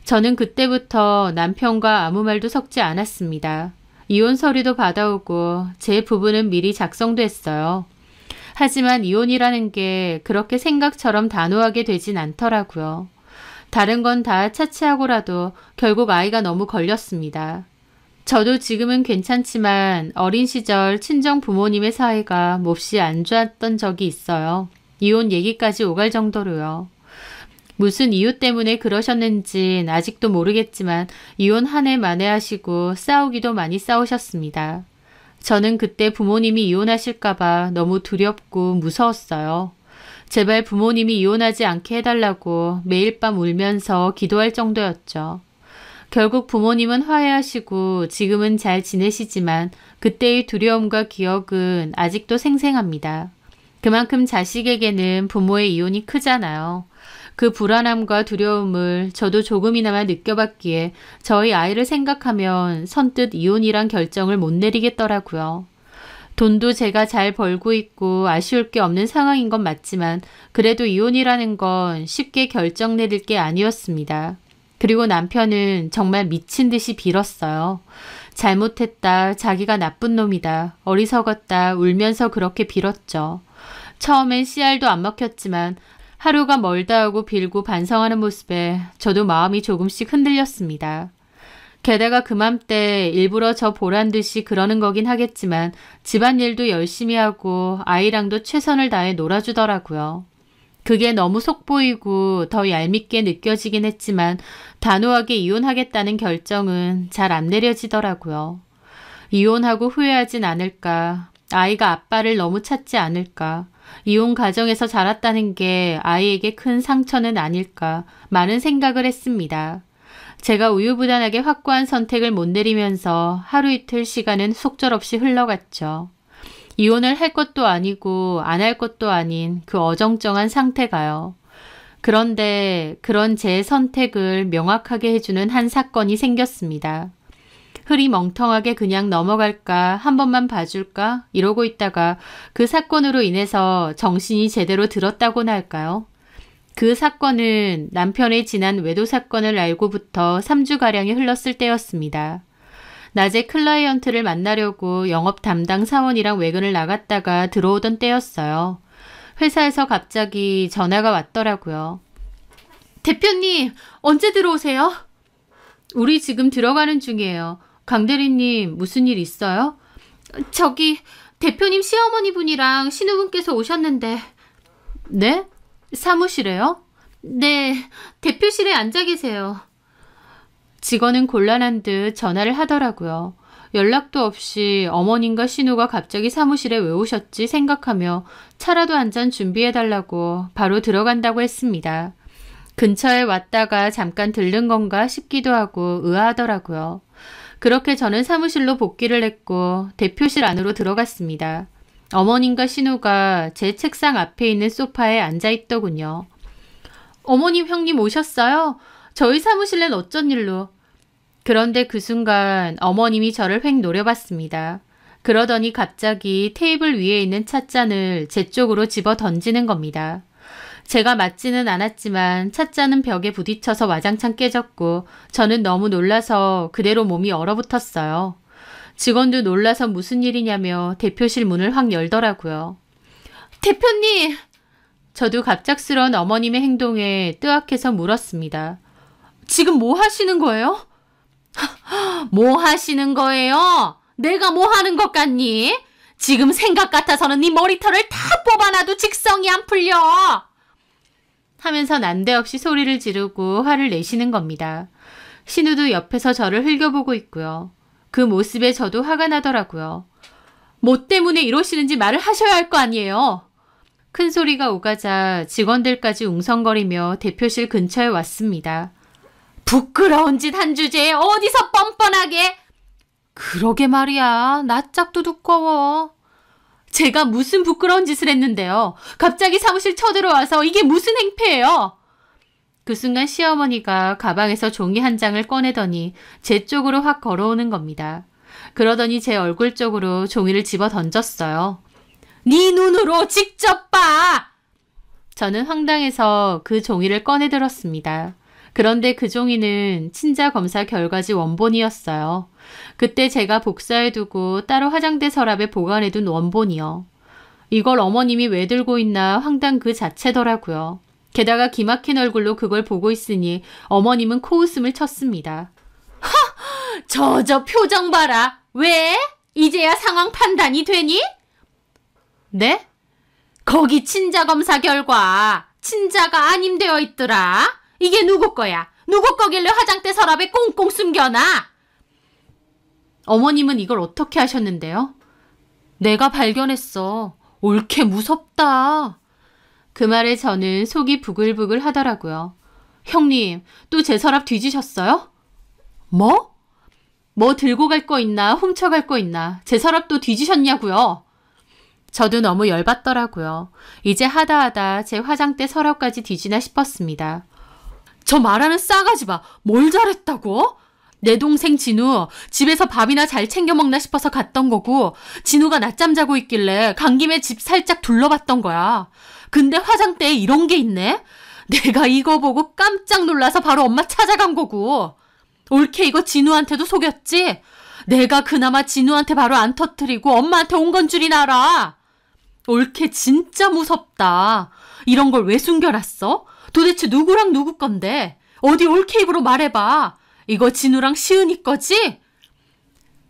저는 그때부터 남편과 아무 말도 섞지 않았습니다. 이혼 서류도 받아오고 제 부부는 미리 작성도 했어요. 하지만 이혼이라는 게 그렇게 생각처럼 단호하게 되진 않더라고요. 다른 건 다 차치하고라도 결국 아이가 너무 걸렸습니다. 저도 지금은 괜찮지만 어린 시절 친정 부모님의 사이가 몹시 안 좋았던 적이 있어요. 이혼 얘기까지 오갈 정도로요. 무슨 이유 때문에 그러셨는진 아직도 모르겠지만 이혼 한 해 만에 하시고 싸우기도 많이 싸우셨습니다. 저는 그때 부모님이 이혼하실까봐 너무 두렵고 무서웠어요. 제발 부모님이 이혼하지 않게 해달라고 매일 밤 울면서 기도할 정도였죠. 결국 부모님은 화해하시고 지금은 잘 지내시지만 그때의 두려움과 기억은 아직도 생생합니다. 그만큼 자식에게는 부모의 이혼이 크잖아요. 그 불안함과 두려움을 저도 조금이나마 느껴봤기에 저희 아이를 생각하면 선뜻 이혼이란 결정을 못 내리겠더라고요. 돈도 제가 잘 벌고 있고 아쉬울 게 없는 상황인 건 맞지만 그래도 이혼이라는 건 쉽게 결정 내릴 게 아니었습니다. 그리고 남편은 정말 미친 듯이 빌었어요. 잘못했다, 자기가 나쁜 놈이다, 어리석었다 울면서 그렇게 빌었죠. 처음엔 씨알도 안 먹혔지만 하루가 멀다 하고 빌고 반성하는 모습에 저도 마음이 조금씩 흔들렸습니다. 게다가 그맘때 일부러 저 보란 듯이 그러는 거긴 하겠지만 집안일도 열심히 하고 아이랑도 최선을 다해 놀아주더라고요. 그게 너무 속보이고 더 얄밉게 느껴지긴 했지만 단호하게 이혼하겠다는 결정은 잘 안 내려지더라고요. 이혼하고 후회하진 않을까, 아이가 아빠를 너무 찾지 않을까, 이혼 가정에서 자랐다는 게 아이에게 큰 상처는 아닐까 많은 생각을 했습니다. 제가 우유부단하게 확고한 선택을 못 내리면서 하루 이틀 시간은 속절없이 흘러갔죠. 이혼을 할 것도 아니고 안 할 것도 아닌 그 어정쩡한 상태가요. 그런데 그런 제 선택을 명확하게 해주는 한 사건이 생겼습니다. 흐리멍텅하게 그냥 넘어갈까, 한 번만 봐줄까 이러고 있다가 그 사건으로 인해서 정신이 제대로 들었다고나 할까요? 그 사건은 남편의 지난 외도 사건을 알고부터 3주가량이 흘렀을 때였습니다. 낮에 클라이언트를 만나려고 영업 담당 사원이랑 외근을 나갔다가 들어오던 때였어요. 회사에서 갑자기 전화가 왔더라고요. 대표님, 언제 들어오세요? 우리 지금 들어가는 중이에요. 강 대리님, 무슨 일 있어요? 저기 대표님 시어머니 분이랑 신우분께서 오셨는데. 네? 사무실에요? 네, 대표실에 앉아 계세요. 직원은 곤란한 듯 전화를 하더라고요. 연락도 없이 어머님과 신우가 갑자기 사무실에 왜 오셨지 생각하며 차라도 한 잔 준비해달라고 바로 들어간다고 했습니다. 근처에 왔다가 잠깐 들른 건가 싶기도 하고 의아하더라고요. 그렇게 저는 사무실로 복귀를 했고 대표실 안으로 들어갔습니다. 어머님과 신우가 제 책상 앞에 있는 소파에 앉아있더군요. 어머님, 형님 오셨어요? 저희 사무실엔 어쩐 일로? 그런데 그 순간 어머님이 저를 획 노려봤습니다. 그러더니 갑자기 테이블 위에 있는 찻잔을 제 쪽으로 집어 던지는 겁니다. 제가 맞지는 않았지만 찻잔은 벽에 부딪혀서 와장창 깨졌고 저는 너무 놀라서 그대로 몸이 얼어붙었어요. 직원도 놀라서 무슨 일이냐며 대표실 문을 확 열더라고요. 대표님! 저도 갑작스러운 어머님의 행동에 뜨악해서 물었습니다. 지금 뭐 하시는 거예요? 뭐 하시는 거예요? 내가 뭐 하는 것 같니? 지금 생각 같아서는 네 머리털을 다 뽑아놔도 직성이 안 풀려! 하면서 난데없이 소리를 지르고 화를 내시는 겁니다. 신우도 옆에서 저를 흘겨보고 있고요. 그 모습에 저도 화가 나더라고요. 뭐 때문에 이러시는지 말을 하셔야 할 거 아니에요. 큰 소리가 오가자 직원들까지 웅성거리며 대표실 근처에 왔습니다. 부끄러운 짓 한 주제에 어디서 뻔뻔하게. 그러게 말이야. 낯짝도 두꺼워. 제가 무슨 부끄러운 짓을 했는데요. 갑자기 사무실 쳐들어와서 이게 무슨 행패예요. 그 순간 시어머니가 가방에서 종이 한 장을 꺼내더니 제 쪽으로 확 걸어오는 겁니다. 그러더니 제 얼굴 쪽으로 종이를 집어 던졌어요. 네 눈으로 직접 봐! 저는 황당해서 그 종이를 꺼내 들었습니다. 그런데 그 종이는 친자 검사 결과지 원본이었어요. 그때 제가 복사해두고 따로 화장대 서랍에 보관해둔 원본이요. 이걸 어머님이 왜 들고 있나 황당 그 자체더라고요. 게다가 기막힌 얼굴로 그걸 보고 있으니 어머님은 코웃음을 쳤습니다. 저 표정 봐라. 왜? 이제야 상황 판단이 되니? 네? 거기 친자 검사 결과 친자가 아님되어 있더라. 이게 누구 거야? 누구 거길래 화장대 서랍에 꽁꽁 숨겨놔? 어머님은 이걸 어떻게 하셨는데요? 내가 발견했어. 옳게 무섭다. 그 말에 저는 속이 부글부글 하더라고요. 형님, 또 제 서랍 뒤지셨어요? 뭐? 뭐 들고 갈 거 있나 훔쳐갈 거 있나 제 서랍 또 뒤지셨냐고요? 저도 너무 열받더라고요. 이제 하다하다 제 화장대 서랍까지 뒤지나 싶었습니다. 저 말하는 싸가지 봐. 뭘 잘했다고? 내 동생 진우 집에서 밥이나 잘 챙겨 먹나 싶어서 갔던 거고 진우가 낮잠 자고 있길래 간 김에 집 살짝 둘러봤던 거야. 근데 화장대에 이런 게 있네? 내가 이거 보고 깜짝 놀라서 바로 엄마 찾아간 거고. 올케 이거 진우한테도 속였지? 내가 그나마 진우한테 바로 안 터뜨리고 엄마한테 온 건 줄이나 알아. 올케 진짜 무섭다. 이런 걸 왜 숨겨놨어? 도대체 누구랑 누구 건데? 어디 올케 입으로 말해봐. 이거 진우랑 시은이 거지?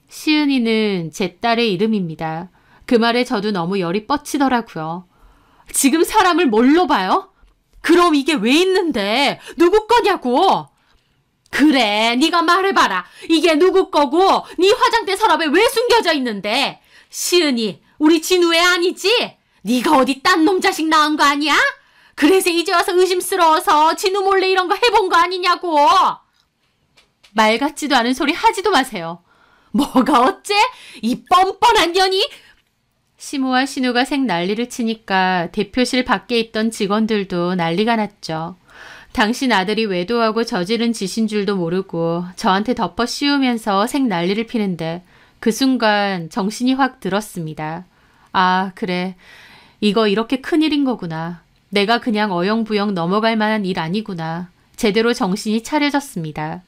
시은이는 제 딸의 이름입니다. 그 말에 저도 너무 열이 뻗치더라고요. 지금 사람을 뭘로 봐요? 그럼 이게 왜 있는데? 누구 거냐고? 그래, 네가 말해봐라. 이게 누구 거고 네 화장대 서랍에 왜 숨겨져 있는데? 시은이, 우리 진우애 아니지? 네가 어디 딴 놈 자식 낳은 거 아니야? 그래서 이제 와서 의심스러워서 진우 몰래 이런 거 해본 거 아니냐고. 말 같지도 않은 소리 하지도 마세요. 뭐가 어째? 이 뻔뻔한 년이? 시모와 신우가 색 난리를 치니까 대표실 밖에 있던 직원들도 난리가 났죠. 당신 아들이 외도하고 저지른 짓인 줄도 모르고 저한테 덮어 씌우면서 색 난리를 피는데 그 순간 정신이 확 들었습니다. 아, 그래. 이거 이렇게 큰일인 거구나. 내가 그냥 어영부영 넘어갈 만한 일 아니구나. 제대로 정신이 차려졌습니다.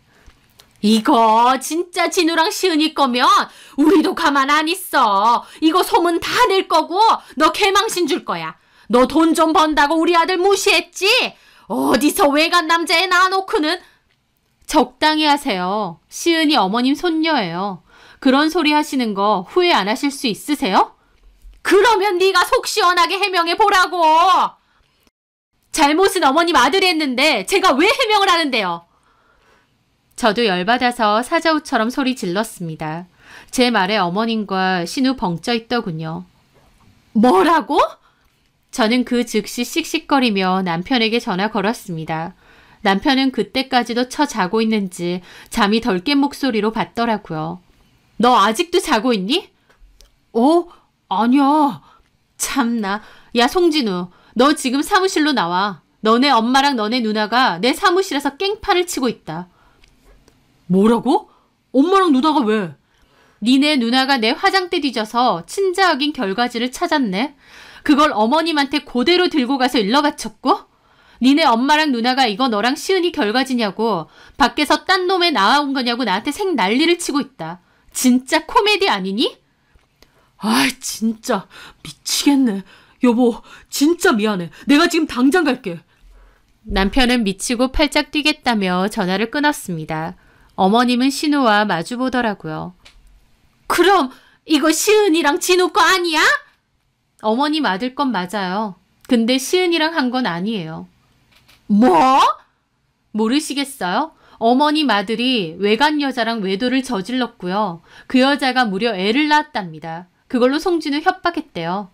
이거 진짜 진우랑 시은이 거면 우리도 가만 안 있어. 이거 소문 다 낼 거고 너 개망신 줄 거야. 너 돈 좀 번다고 우리 아들 무시했지? 어디서 외간 남자애 낳아놓고는. 적당히 하세요. 시은이 어머님 손녀예요. 그런 소리 하시는 거 후회 안 하실 수 있으세요? 그러면 네가 속 시원하게 해명해 보라고. 잘못은 어머님 아들이 했는데 제가 왜 해명을 하는데요? 저도 열받아서 사자우처럼 소리 질렀습니다. 제 말에 어머님과 신우 벙쪄 있더군요. 뭐라고? 저는 그 즉시 씩씩거리며 남편에게 전화 걸었습니다. 남편은 그때까지도 처 자고 있는지 잠이 덜 깬 목소리로 받더라고요. 너 아직도 자고 있니? 아니야. 참나. 야, 송진우, 너 지금 사무실로 나와. 너네 엄마랑 너네 누나가 내 사무실에서 깽판을 치고 있다. 뭐라고? 엄마랑 누나가 왜? 니네 누나가 내 화장대 뒤져서 친자 확인 결과지를 찾았네. 그걸 어머님한테 그대로 들고 가서 일러 바쳤고? 니네 엄마랑 누나가 이거 너랑 시은이 결과지냐고 밖에서 딴 놈에 나와온 거냐고 나한테 생 난리를 치고 있다. 진짜 코미디 아니니? 아, 진짜 미치겠네. 여보, 진짜 미안해. 내가 지금 당장 갈게. 남편은 미치고 팔짝 뛰겠다며 전화를 끊었습니다. 어머님은 신우와 마주보더라고요. 그럼 이거 시은이랑 진우 거 아니야? 어머님 아들 건 맞아요. 근데 시은이랑 한 건 아니에요. 뭐? 모르시겠어요? 어머님 아들이 외간 여자랑 외도를 저질렀고요. 그 여자가 무려 애를 낳았답니다. 그걸로 송진우 협박했대요.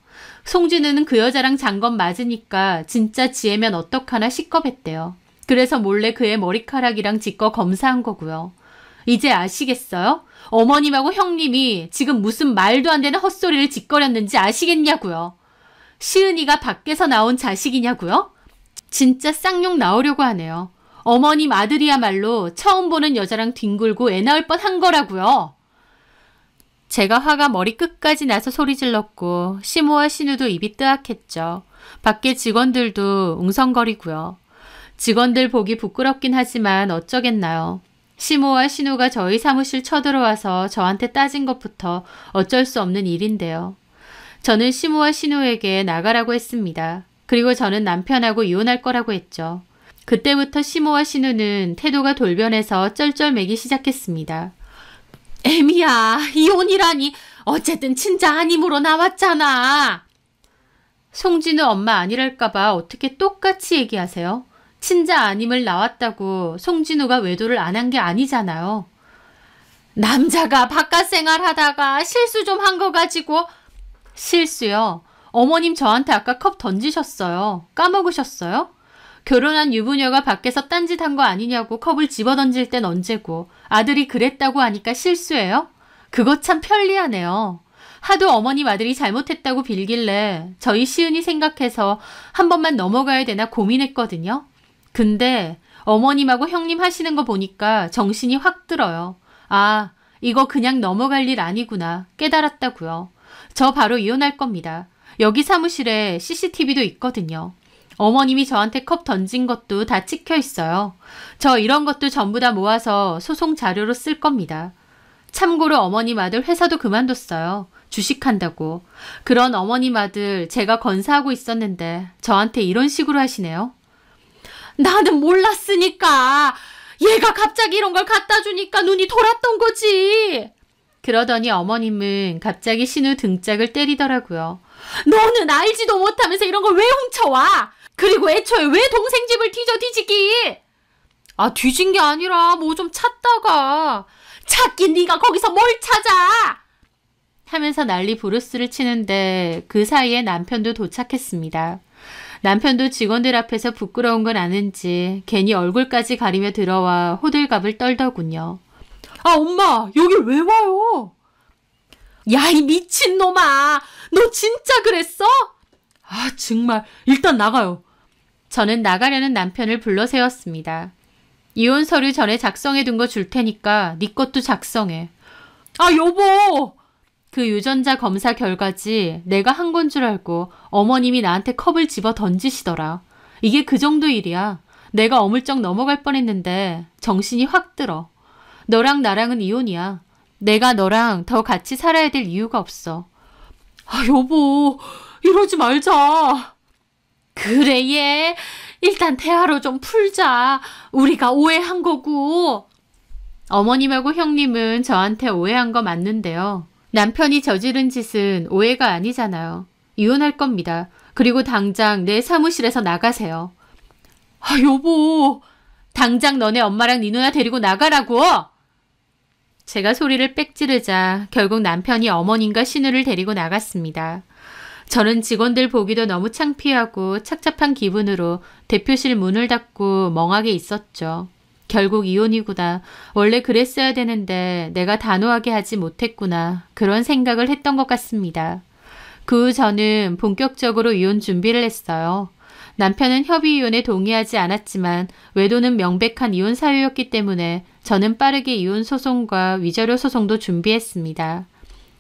송진우는 그 여자랑 잔 건 맞으니까 진짜 지혜면 어떡하나 시겁했대요. 그래서 몰래 그의 머리카락이랑 지꺼 검사한 거고요. 이제 아시겠어요? 어머님하고 형님이 지금 무슨 말도 안 되는 헛소리를 짓거렸는지 아시겠냐고요. 시은이가 밖에서 나온 자식이냐고요? 진짜 쌍욕 나오려고 하네요. 어머님 아들이야말로 처음 보는 여자랑 뒹굴고 애 낳을 뻔한 거라고요. 제가 화가 머리 끝까지 나서 소리 질렀고 시모와 신우도 입이 뜨악했죠. 밖에 직원들도 웅성거리고요. 직원들 보기 부끄럽긴 하지만 어쩌겠나요. 시모와 신우가 저희 사무실 쳐들어와서 저한테 따진 것부터 어쩔 수 없는 일인데요. 저는 시모와 신우에게 나가라고 했습니다. 그리고 저는 남편하고 이혼할 거라고 했죠. 그때부터 시모와 신우는 태도가 돌변해서 쩔쩔매기 시작했습니다. 애미야, 이혼이라니. 어쨌든 친자 아님으로 나왔잖아. 송진우 엄마 아니랄까봐 어떻게 똑같이 얘기하세요? 친자 아님을 나왔다고 송진우가 외도를 안 한 게 아니잖아요. 남자가 바깥 생활하다가 실수 좀 한 거 가지고. 실수요? 어머님 저한테 아까 컵 던지셨어요. 까먹으셨어요? 결혼한 유부녀가 밖에서 딴짓 한 거 아니냐고 컵을 집어던질 땐 언제고 아들이 그랬다고 하니까 실수예요? 그거 참 편리하네요. 하도 어머님 아들이 잘못했다고 빌길래 저희 시은이 생각해서 한 번만 넘어가야 되나 고민했거든요. 근데 어머님하고 형님 하시는 거 보니까 정신이 확 들어요. 아, 이거 그냥 넘어갈 일 아니구나 깨달았다고요. 저 바로 이혼할 겁니다. 여기 사무실에 CCTV도 있거든요. 어머님이 저한테 컵 던진 것도 다 찍혀 있어요. 저 이런 것도 전부 다 모아서 소송 자료로 쓸 겁니다. 참고로 어머님 아들 회사도 그만뒀어요. 주식한다고. 그런 어머님 아들 제가 건사하고 있었는데 저한테 이런 식으로 하시네요. 나는 몰랐으니까. 얘가 갑자기 이런 걸 갖다 주니까 눈이 돌았던 거지. 그러더니 어머님은 갑자기 신우 등짝을 때리더라고요. 너는 알지도 못하면서 이런 걸 왜 훔쳐와? 그리고 애초에 왜 동생 집을 뒤지기? 아, 뒤진 게 아니라 뭐 좀 찾다가. 찾긴 네가 거기서 뭘 찾아? 하면서 난리 부르스를 치는데 그 사이에 남편도 도착했습니다. 남편도 직원들 앞에서 부끄러운 건 아는지 괜히 얼굴까지 가리며 들어와 호들갑을 떨더군요. 아, 엄마, 여길 왜 와요? 야, 이 미친놈아. 너 진짜 그랬어? 아, 정말. 일단 나가요. 저는 나가려는 남편을 불러 세웠습니다. 이혼 서류 전에 작성해둔 거 줄 테니까 네 것도 작성해. 아, 여보. 그 유전자 검사 결과지 내가 한 건 줄 알고 어머님이 나한테 컵을 집어 던지시더라. 이게 그 정도 일이야. 내가 어물쩍 넘어갈 뻔했는데 정신이 확 들어. 너랑 나랑은 이혼이야. 내가 너랑 더 같이 살아야 될 이유가 없어. 아, 여보, 이러지 말자. 그래, 얘. 일단 대화로 좀 풀자. 우리가 오해한 거고. 어머님하고 형님은 저한테 오해한 거 맞는데요. 남편이 저지른 짓은 오해가 아니잖아요. 이혼할 겁니다. 그리고 당장 내 사무실에서 나가세요. 아, 여보. 당장 너네 엄마랑 네 누나 데리고 나가라고. 제가 소리를 빽 지르자 결국 남편이 어머님과 신우를 데리고 나갔습니다. 저는 직원들 보기도 너무 창피하고 착잡한 기분으로 대표실 문을 닫고 멍하게 있었죠. 결국 이혼이구나. 원래 그랬어야 되는데 내가 단호하게 하지 못했구나. 그런 생각을 했던 것 같습니다. 그 후 저는 본격적으로 이혼 준비를 했어요. 남편은 협의 이혼에 동의하지 않았지만 외도는 명백한 이혼 사유였기 때문에 저는 빠르게 이혼 소송과 위자료 소송도 준비했습니다.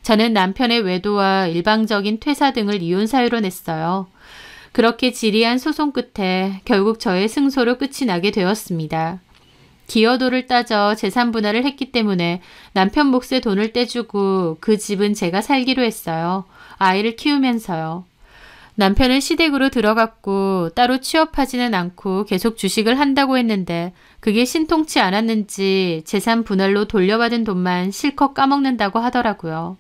저는 남편의 외도와 일방적인 퇴사 등을 이혼 사유로 냈어요. 그렇게 지리한 소송 끝에 결국 저의 승소로 끝이 나게 되었습니다. 기여도를 따져 재산 분할을 했기 때문에 남편 몫의 돈을 떼주고 그 집은 제가 살기로 했어요. 아이를 키우면서요. 남편은 시댁으로 들어갔고 따로 취업하지는 않고 계속 주식을 한다고 했는데 그게 신통치 않았는지 재산 분할로 돌려받은 돈만 실컷 까먹는다고 하더라고요.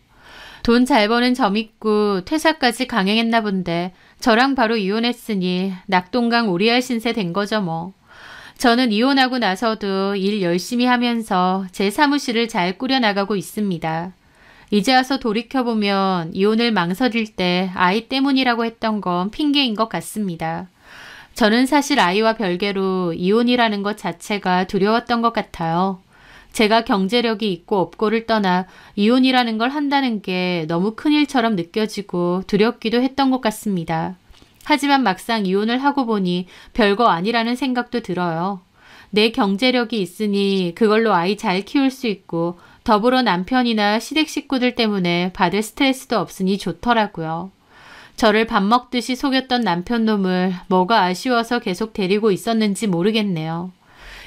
돈 잘 버는 점 있고 퇴사까지 강행했나 본데 저랑 바로 이혼했으니 낙동강 오리알 신세 된 거죠 뭐. 저는 이혼하고 나서도 일 열심히 하면서 제 사무실을 잘 꾸려나가고 있습니다. 이제 와서 돌이켜보면 이혼을 망설일 때 아이 때문이라고 했던 건 핑계인 것 같습니다. 저는 사실 아이와 별개로 이혼이라는 것 자체가 두려웠던 것 같아요. 제가 경제력이 있고 없고를 떠나 이혼이라는 걸 한다는 게 너무 큰일처럼 느껴지고 두렵기도 했던 것 같습니다. 하지만 막상 이혼을 하고 보니 별거 아니라는 생각도 들어요. 내 경제력이 있으니 그걸로 아이 잘 키울 수 있고 더불어 남편이나 시댁 식구들 때문에 받을 스트레스도 없으니 좋더라고요. 저를 밥 먹듯이 속였던 남편 놈을 뭐가 아쉬워서 계속 데리고 있었는지 모르겠네요.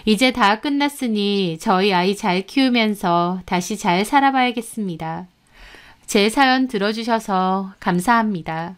이제 다 끝났으니 저희 아이 잘 키우면서 다시 잘 살아봐야겠습니다. 제 사연 들어주셔서 감사합니다.